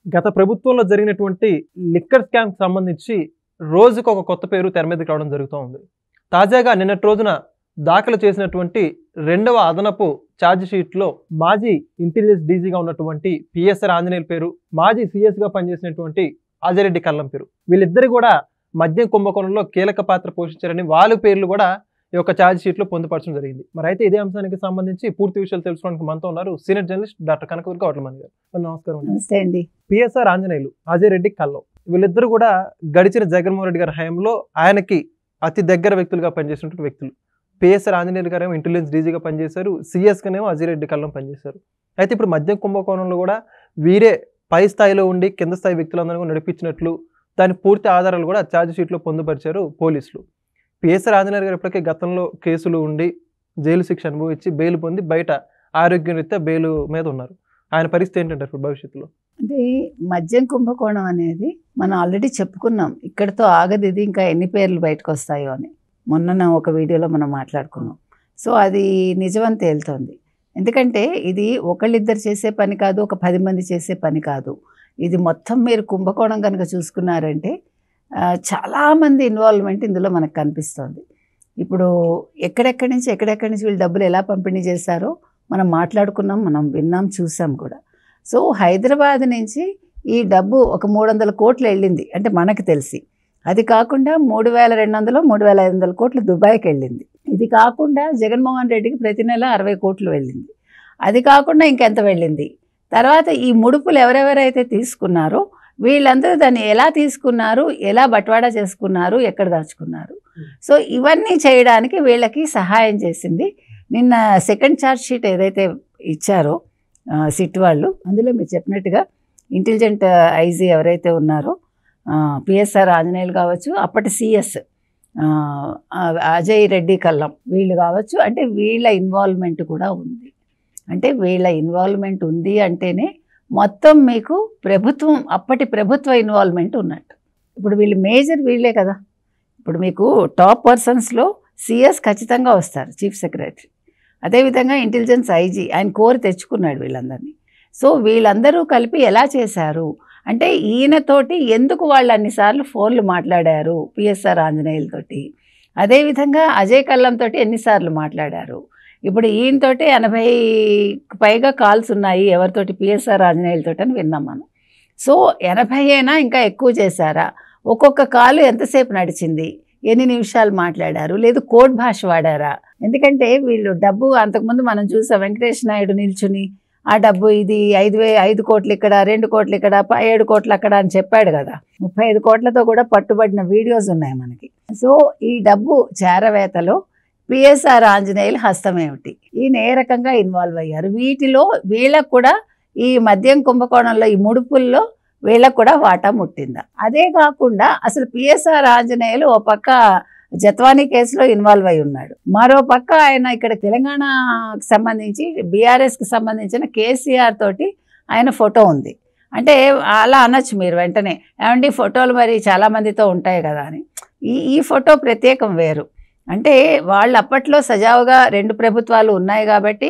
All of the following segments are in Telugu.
గత ప్రభుత్వంలో జరిగినటువంటి లిక్కర్ స్కామ్కి సంబంధించి రోజుకు ఒక కొత్త పేరు తెర మీదకి రావడం జరుగుతూ ఉంది. తాజాగా నిన్నటి రోజున దాఖలు చేసినటువంటి రెండవ అదనపు ఛార్జ్ షీట్లో మాజీ ఇంటెలిజెన్స్ డీజీగా ఉన్నటువంటి పిఎస్ఆర్ ఆంజనేయుల పేరు, మాజీ సిఎస్గా పనిచేసినటువంటి ఆజారెడ్డి కల్లం పేరు, వీళ్ళిద్దరు కూడా మద్యం కుంభకోణంలో కీలక పాత్ర పోషించారని వాళ్ళ పేర్లు కూడా ఈ యొక్క ఛార్జ్ షీట్లో పొందుపరచడం జరిగింది. మరి అయితే ఇదే అంశానికి సంబంధించి పూర్తి విషయాలు తెలుసుకోవడానికి మనతో ఉన్నారు సీనియర్ జర్నలిస్ట్ డాక్టర్ కనకదుర్గ గౌట్లమణి గారు. నమస్కారం. నమస్తే అండి. పిఎస్ఆర్ ఆంజనేయులు, ఆజారెడ్డి కల్లం, వీళ్ళిద్దరు కూడా గడిచిన జగన్మోహన్ రెడ్డి గారి హయాంలో ఆయనకి అతి దగ్గర వ్యక్తులుగా పనిచేసినటువంటి వ్యక్తులు. పిఎస్ఆర్ ఆంజనేయులు గారేమో ఇంటెలిజెన్స్ డీజీగా పనిచేశారు, సిఎస్గానేమో ఆజారెడ్డి కల్లం పనిచేశారు. అయితే ఇప్పుడు మద్యం కుంభకోణంలో కూడా వీరే పై స్థాయిలో ఉండి కింద స్థాయి వ్యక్తులందరూ నడిపించినట్లు దాని పూర్తి ఆధారాలు కూడా ఛార్జ్ షీట్లో పొందుపరిచారు పోలీసులు. పిఎస్ఆర్ ఆంజనేయులు గారు ఇప్పటికే గతంలో కేసులు ఉండి జైలు శిక్ష అనుభవించి బెయిల్ పొంది బయట ఆరోగ్యరీత్యా బెయిల్ మీద ఉన్నారు. ఆయన పరిస్థితి ఏంటంటే ఇప్పుడు భవిష్యత్తులో? అంటే మద్యం కుంభకోణం అనేది మనం ఆల్రెడీ చెప్పుకున్నాం, ఇక్కడితో ఆగదు, ఇది ఇంకా ఎన్ని పేర్లు బయటకు వస్తాయో అని మొన్న ఒక వీడియోలో మనం మాట్లాడుకున్నాం. సో అది నిజమని తేలుతోంది. ఎందుకంటే ఇది ఒకళ్ళిద్దరు చేసే పని కాదు, ఒక 10 మంది చేసే పని కాదు. ఇది మొత్తం మీరు కుంభకోణం కనుక చూసుకున్నారంటే చాలామంది ఇన్వాల్వ్మెంట్ ఇందులో మనకు కనిపిస్తుంది. ఇప్పుడు ఎక్కడెక్కడి నుంచి వీళ్ళు డబ్బులు ఎలా పంపిణీ చేశారో మనం మాట్లాడుకున్నాం, మనం విన్నాం, చూసాం కూడా. సో హైదరాబాద్ నుంచి ఈ డబ్బు ఒక 300 కోట్లు వెళ్ళింది అంటే మనకు తెలిసి. అది కాకుండా 3200 3500 కోట్లు దుబాయ్కి వెళ్ళింది. ఇది కాకుండా జగన్మోహన్ రెడ్డికి ప్రతి నెల 60 కోట్లు వెళ్ళింది. అది కాకుండా ఇంకెంత వెళ్ళింది. తర్వాత ఈ ముడుపులు ఎవరెవరైతే తీసుకున్నారో వీళ్ళందరూ దాన్ని ఎలా తీసుకున్నారు, ఎలా బట్వాడా చేసుకున్నారు, ఎక్కడ దాచుకున్నారు. సో ఇవన్నీ చేయడానికి వీళ్ళకి సహాయం చేసింది. నిన్న సెకండ్ ఛార్జ్ షీట్ ఏదైతే ఇచ్చారో సిట్ వాళ్ళు, అందులో మీరు చెప్పినట్టుగా ఇంటెలిజెంట్ ఐజీ ఎవరైతే ఉన్నారో పిఎస్ఆర్ ఆంజనేయులు కావచ్చు, అప్పటి సిఎస్ అజయ్ రెడ్డి కల్లం వీళ్ళు కావచ్చు, అంటే వీళ్ళ ఇన్వాల్వ్మెంట్ కూడా ఉంది. అంటే వీళ్ళ ఇన్వాల్వ్మెంట్ ఉంది అంటేనే మొత్తం మీకు ప్రభుత్వం, అప్పటి ప్రభుత్వ ఇన్వాల్వ్మెంట్ ఉన్నట్టు. ఇప్పుడు వీళ్ళు మేజర్ వీళ్ళే కదా. ఇప్పుడు మీకు టాప్ పర్సన్స్లో సిఎస్ ఖచ్చితంగా వస్తారు, చీఫ్ సెక్రటరీ. అదేవిధంగా ఇంటెలిజెన్స్ ఐజీ ఆయన కోరి తెచ్చుకున్నాడు వీళ్ళందరినీ. సో వీళ్ళందరూ కలిపి ఎలా చేశారు అంటే ఈయనతోటి ఎందుకు వాళ్ళు అన్నిసార్లు ఫోన్లు మాట్లాడారు పిఎస్ఆర్ ఆంజనేయులతోటి, అదేవిధంగా అజయ్ కల్లంతో ఎన్నిసార్లు మాట్లాడారు. ఇప్పుడు ఈయనతోటి 80కి పైగా కాల్స్ ఉన్నాయి ఎవరితోటి, పిఎస్ఆర్ ఆంజనేయులతో అని విన్నాం మనం. సో 80 అయినా ఇంకా ఎక్కువ చేశారా, ఒక్కొక్క కాలు ఎంతసేపు నడిచింది, ఎన్ని నిమిషాలు మాట్లాడారు, లేదు కోడ్ భాష వాడారా. ఎందుకంటే వీళ్ళు డబ్బు అంతకుముందు మనం చూసాం, వెంకటేష్ నాయుడు నిల్చుని ఆ డబ్బు ఇది 5 కోట్లు ఇక్కడ, 2 కోట్లు ఇక్కడ, 7 కోట్లు అక్కడ అని చెప్పాడు కదా. 35 కోట్లతో కూడా పట్టుబడిన వీడియోస్ ఉన్నాయి మనకి. సో ఈ డబ్బు చేరవేతలో పిఎస్ఆర్ ఆంజనేయులు హస్తం ఏమిటి, ఈయన ఏ రకంగా ఇన్వాల్వ్ అయ్యారు, వీటిలో వీళ్ళకు కూడా ఈ మద్యం కుంభకోణంలో ఈ ముడుపుల్లో వీళ్ళకు కూడా వాటా ముట్టిందా. అదే కాకుండా అసలు పిఎస్ఆర్ ఆంజనేయులు ఓ పక్క జత్వానీ కేసులో ఇన్వాల్వ్ అయి ఉన్నాడు, మరో పక్క ఆయన ఇక్కడ తెలంగాణకు సంబంధించి బీఆర్ఎస్కి సంబంధించిన కేసీఆర్ తోటి ఆయన ఫోటో ఉంది. అంటే అలా అనొచ్చు మీరు వెంటనే, ఏమండి ఫోటోలు మరి చాలామందితో ఉంటాయి కదా అని. ఈ ఫోటో ప్రత్యేకం వేరు. అంటే వాళ్ళు అప్పట్లో సజావుగా 2 ప్రభుత్వాలు ఉన్నాయి కాబట్టి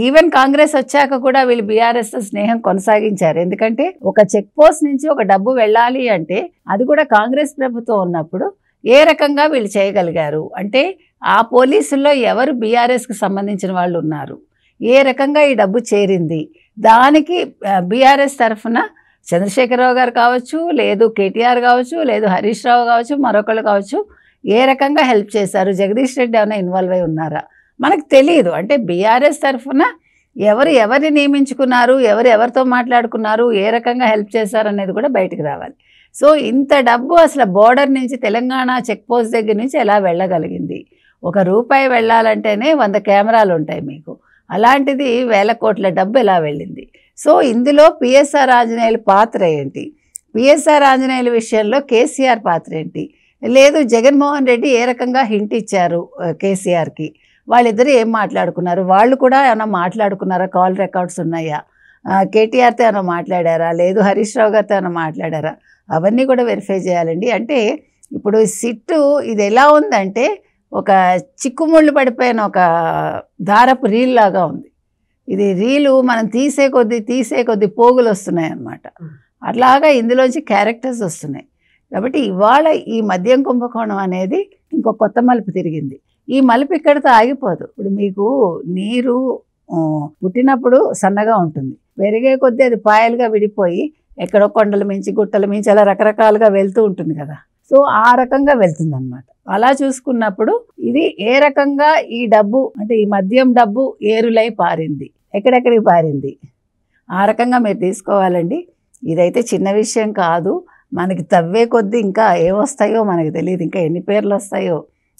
ఈవెన్ కాంగ్రెస్ వచ్చాక కూడా వీళ్ళు బీఆర్ఎస్తో స్నేహం కొనసాగించారు. ఎందుకంటే ఒక చెక్ పోస్ట్ నుంచి ఒక డబ్బు వెళ్ళాలి అంటే అది కూడా కాంగ్రెస్ ప్రభుత్వం ఉన్నప్పుడు ఏ రకంగా వీళ్ళు చేయగలిగారు అంటే ఆ పోలీసుల్లో ఎవరు బీఆర్ఎస్కి సంబంధించిన వాళ్ళు ఉన్నారు, ఏ రకంగా ఈ డబ్బు చేరింది, దానికి బీఆర్ఎస్ తరఫున చంద్రశేఖరరావు గారు కావచ్చు, లేదు కేటీఆర్ కావచ్చు, లేదు హరీష్ రావు కావచ్చు, మరొకళ్ళు కావచ్చు, ఏ రకంగా హెల్ప్ చేశారు, జగదీష్ రెడ్డి ఏమైనా ఇన్వాల్వ్ అయి ఉన్నారా మనకు తెలియదు. అంటే బీఆర్ఎస్ తరఫున ఎవరిని నియమించుకున్నారు, ఎవరితో మాట్లాడుకున్నారు, ఏ రకంగా హెల్ప్ చేశారు అనేది కూడా బయటకు రావాలి. సో ఇంత డబ్బు అసలు బోర్డర్ నుంచి తెలంగాణ చెక్ పోస్ట్ దగ్గర నుంచి ఎలా వెళ్ళగలిగింది. ₹1 వెళ్ళాలంటేనే 100 కెమెరాలు ఉంటాయి మీకు, అలాంటిది 1000 కోట్ల డబ్బు ఎలా వెళ్ళింది. సో ఇందులో పిఎస్ఆర్ ఆంజనేయుల పాత్ర ఏంటి, పిఎస్ఆర్ ఆంజనేయుల విషయంలో కేసీఆర్ పాత్ర ఏంటి, లేదు జగన్మోహన్ రెడ్డి ఏ రకంగా హింట్ ఇచ్చారు కేసీఆర్కి, వాళ్ళిద్దరూ ఏం మాట్లాడుకున్నారు, వాళ్ళు కూడా ఏమైనా మాట్లాడుకున్నారా, కాల్ రికార్డ్స్ ఉన్నాయా, కేటీఆర్తో ఏమైనా మాట్లాడారా, లేదు హరీష్ రావు గారితో ఏమైనా మాట్లాడారా, అవన్నీ కూడా వెరిఫై చేయాలండి. అంటే ఇప్పుడు సిట్టు ఇది ఎలా ఉందంటే ఒక చిక్కుముళ్ళు పడిపోయిన ఒక దారపు రీల్ లాగా ఉంది. ఇది రీలు మనం తీసే కొద్దీ పోగులు వస్తున్నాయి అన్నమాట. అట్లాగా ఇందులోంచి క్యారెక్టర్స్ వస్తున్నాయి. కాబట్టి ఇవాళ ఈ మద్యం కుంభకోణం అనేది ఇంకో కొత్త మలుపు తిరిగింది. ఈ మలుపు ఇక్కడితో ఆగిపోదు. ఇప్పుడు మీకు నీరు పుట్టినప్పుడు సన్నగా ఉంటుంది, పెరిగే కొద్దీ అది పాయలుగా విడిపోయి ఎక్కడో కొండల మించి గుట్టల మించి అలా రకరకాలుగా వెళ్తూ ఉంటుంది కదా. సో ఆ రకంగా వెళ్తుంది అనమాట. అలా చూసుకున్నప్పుడు ఇది ఏ రకంగా ఈ డబ్బు అంటే ఈ మద్యం డబ్బు ఏరులై పారింది, ఎక్కడెక్కడికి పారింది, ఆ రకంగా మీరు తీసుకోవాలండి. ఇదైతే చిన్న విషయం కాదు. మనకి తవ్వే కొద్దీ ఇంకా ఏమొస్తాయో మనకి తెలియదు, ఇంకా ఎన్ని పేర్లు వస్తాయో,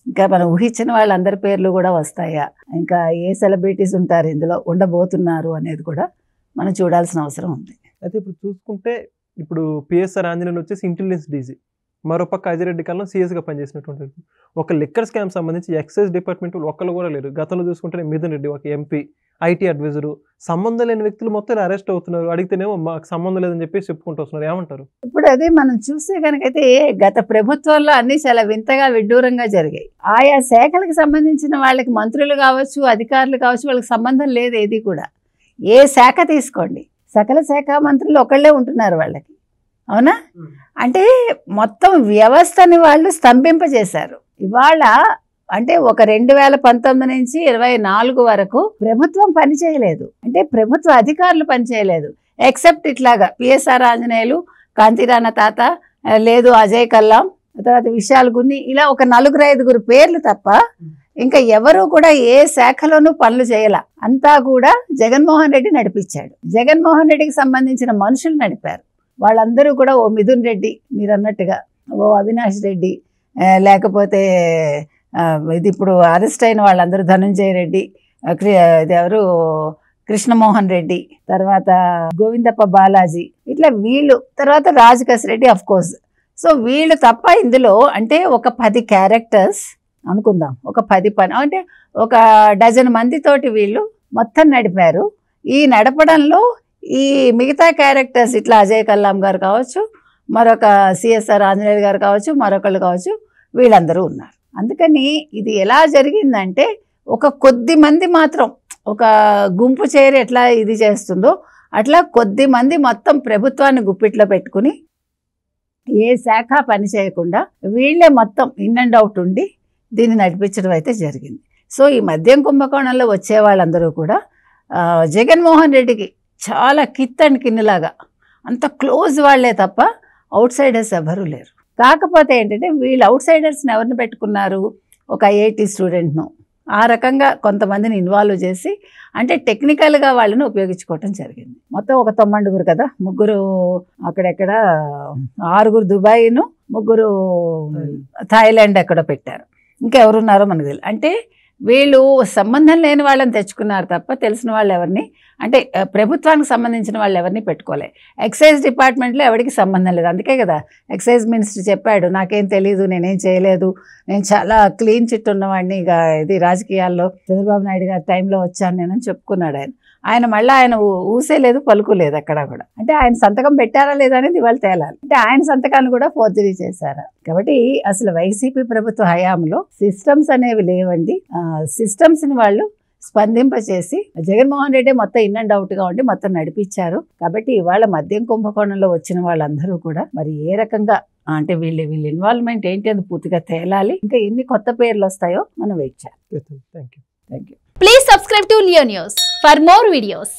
ఇంకా మనం ఊహించిన వాళ్ళందరి పేర్లు కూడా వస్తాయా, ఇంకా ఏ సెలబ్రిటీస్ ఉంటారు ఇందులో ఉండబోతున్నారు అనేది కూడా మనం చూడాల్సిన అవసరం ఉంది. అయితే ఇప్పుడు చూసుకుంటే ఇప్పుడు పిఎస్ఆర్ ఆంజనేయులు వచ్చేసి ఇంటెలిజెన్స్ డీజీ, మరోపక్క అజిరెడ్డి కాలంలో సీఎస్గా పనిచేసినటువంటి ఒక లిక్కర్ స్కామ్ సంబంధించి ఎక్సైజ్ డిపార్ట్మెంట్ ఒక్కరు కూడా లేరు. గతంలో చూసుకుంటే మిథున్ రెడ్డి ఒక ఎంపీ, ఐటీ అడ్వైజరు, సంబంధం లేని వ్యక్తులు మొత్తం అరెస్ట్ అవుతున్నారు. అడిగితేనేమో మాకు సంబంధం లేదని చెప్పేసి చెప్పుకుంటూ వస్తున్నారు. ఏమంటారు? ఇప్పుడు అదే మనం చూస్తే కనుకైతే గత ప్రభుత్వంలో అన్ని చాలా వింతగా విడ్డూరంగా జరిగాయి. ఆయా శాఖలకు సంబంధించిన వాళ్ళకి మంత్రులు కావచ్చు, అధికారులు కావచ్చు, వాళ్ళకి సంబంధం లేదు ఏది కూడా. ఏ శాఖ తీసుకోండి, సకల శాఖ మంత్రులు ఒకళ్ళే ఉంటున్నారు వాళ్ళకి. అవునా? అంటే మొత్తం వ్యవస్థని వాళ్ళు స్తంభింపజేశారు. ఇవాళ అంటే ఒక 2019 నుంచి 24 వరకు ప్రభుత్వం పనిచేయలేదు, అంటే ప్రభుత్వ అధికారులు పనిచేయలేదు. ఎక్సెప్ట్ ఇట్లాగా పిఎస్ఆర్ ఆంజనేయులు, కాంతిరాణ తాత, లేదు అజయ్ కల్లాం, తర్వాత విశాల్ గున్ని, ఇలా ఒక 4-5 పేర్లు తప్ప ఇంకా ఎవరు కూడా ఏ శాఖలోనూ పనులు చేయాల. అంతా కూడా జగన్మోహన్ రెడ్డి నడిపించాడు. జగన్మోహన్ రెడ్డికి సంబంధించిన మనుషులు నడిపారు. వాళ్ళందరూ కూడా ఓ మిథున్ రెడ్డి మీరు అన్నట్టుగా, ఓ అవినాష్ రెడ్డి, లేకపోతే ఇది ఇప్పుడు అరెస్ట్ అయిన వాళ్ళందరూ ధనంజయ రెడ్డి, ఇది ఎవరు కృష్ణమోహన్ రెడ్డి, తర్వాత గోవిందప్ప బాలాజీ, ఇట్లా వీళ్ళు, తర్వాత Rajakesh Reddy of course. So వీళ్ళు తప్ప ఇందులో అంటే ఒక 10 క్యారెక్టర్స్ అనుకుందాం, ఒక 10 అంటే ఒక డజన్ మందితోటి వీళ్ళు మొత్తం నడిపారు. ఈ నడపడంలో ఈ మిగతా క్యారెక్టర్స్ ఇట్లా అజయ్ కల్లాం గారు కావచ్చు, మరొక సిఎస్ఆర్ ఆంజనేయులు గారు కావచ్చు, మరొకళ్ళు కావచ్చు, వీళ్ళందరూ ఉన్నారు. అందుకని ఇది ఎలా జరిగిందంటే ఒక కొద్ది మంది మాత్రం ఒక గుంపు చేరి ఎట్లా ఇది చేస్తుందో అట్లా కొద్ది మంది మొత్తం ప్రభుత్వాన్ని గుప్పిట్లో పెట్టుకుని ఏ శాఖ పని చేయకుండా వీళ్ళే మొత్తం ఇన్ అండ్ అవుట్ ఉండి దీన్ని నడిపించడం అయితే జరిగింది. సో ఈ మద్యం కుంభకోణంలో వచ్చే వాళ్ళందరూ కూడా జగన్మోహన్ రెడ్డికి చాలా కిత్ అండ్ కిన్నులాగా అంత క్లోజ్ వాళ్లే తప్ప అవుట్ సైడర్స్ ఎవరూ లేరు. కాకపోతే ఏంటంటే వీళ్ళు అవుట్ సైడర్స్ని ఎవరిని పెట్టుకున్నారు, ఒక ఐఐటి స్టూడెంట్ను ఆ రకంగా కొంతమందిని ఇన్వాల్వ్ చేసి అంటే టెక్నికల్గా వాళ్ళని ఉపయోగించుకోవటం జరిగింది. మొత్తం ఒక 9 కదా, 3 అక్కడెక్కడ, 6 దుబాయ్ను, 3 థాయిలాండ్ ఎక్కడ పెట్టారు, ఇంకెవరున్నారో మనకు తెలియదు. అంటే వీళ్ళు సంబంధం లేని వాళ్ళని తెచ్చుకున్నారు తప్ప తెలిసిన వాళ్ళు ఎవరిని, అంటే ప్రభుత్వానికి సంబంధించిన వాళ్ళు ఎవరిని పెట్టుకోలే. ఎక్సైజ్ డిపార్ట్మెంట్లో ఎవరికి సంబంధం లేదు. అందుకే కదా ఎక్సైజ్ మినిస్టర్ చెప్పాడు, నాకేం తెలీదు, నేనేం చేయలేదు, నేను చాలా క్లీన్ చిట్ ఉన్నవాడిని, ఇక ఇది రాజకీయాల్లో చంద్రబాబు నాయుడు గారి టైంలో వచ్చాను నేనని చెప్పుకున్నాడు ఆయన మళ్ళీ ఆయన ఊసేలేదు, పలుకులేదు అక్కడ కూడా. అంటే ఆయన సంతకం పెట్టారా లేదా అనేది ఇవాళ తేలాలి. అంటే ఆయన సంతకాన్ని కూడా ఫోర్జరీ చేశారా. కాబట్టి అసలు వైసీపీ ప్రభుత్వ హయాంలో సిస్టమ్స్ అనేవి లేవండి. సిస్టమ్స్ని వాళ్ళు స్పందింపచేసి జగన్మోహన్ రెడ్డి మొత్తం ఇన్ అండ్ అవుట్గా ఉండి మొత్తం నడిపించారు. కాబట్టి ఇవాళ మద్యం కుంభకోణంలో వచ్చిన వాళ్ళందరూ కూడా మరి ఏ రకంగా అంటే వీళ్ళ ఇన్వాల్వ్మెంట్ ఏంటి అని పూర్తిగా తేలాలి. ఇంకా ఎన్ని కొత్త పేర్లు వస్తాయో మనం వెయిట్ చేయాలి. Thank you. Please subscribe to Leo News for more videos.